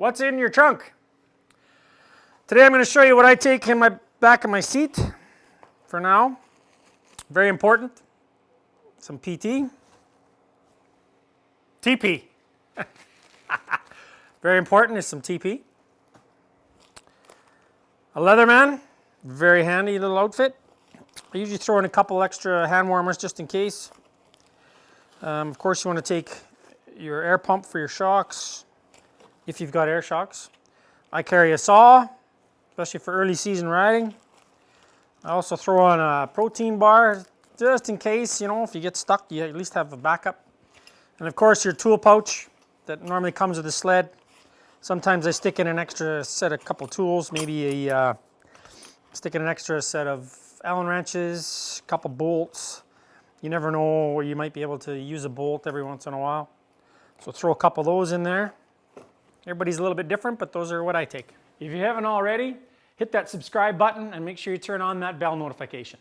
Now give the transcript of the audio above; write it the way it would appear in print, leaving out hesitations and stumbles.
What's in your trunk? Today I'm going to show you what I take in my back of my seat for now. Very important. Some PT. TP. Very important is some TP. A Leatherman. Very handy little outfit. I usually throw in a couple extra hand warmers just in case. Of course you want to take your air pump for your shocks, if you've got air shocks. I carry a saw, especially for early season riding. I also throw on a protein bar, just in case, you know, if you get stuck, you at least have a backup. And of course your tool pouch that normally comes with the sled. Sometimes I stick in an extra set of couple tools, maybe stick in an extra set of Allen wrenches, a couple bolts. You never know where you might be able to use a bolt every once in a while. So throw a couple of those in there. Everybody's a little bit different, but those are what I take. If you haven't already, hit that subscribe button and make sure you turn on that bell notification.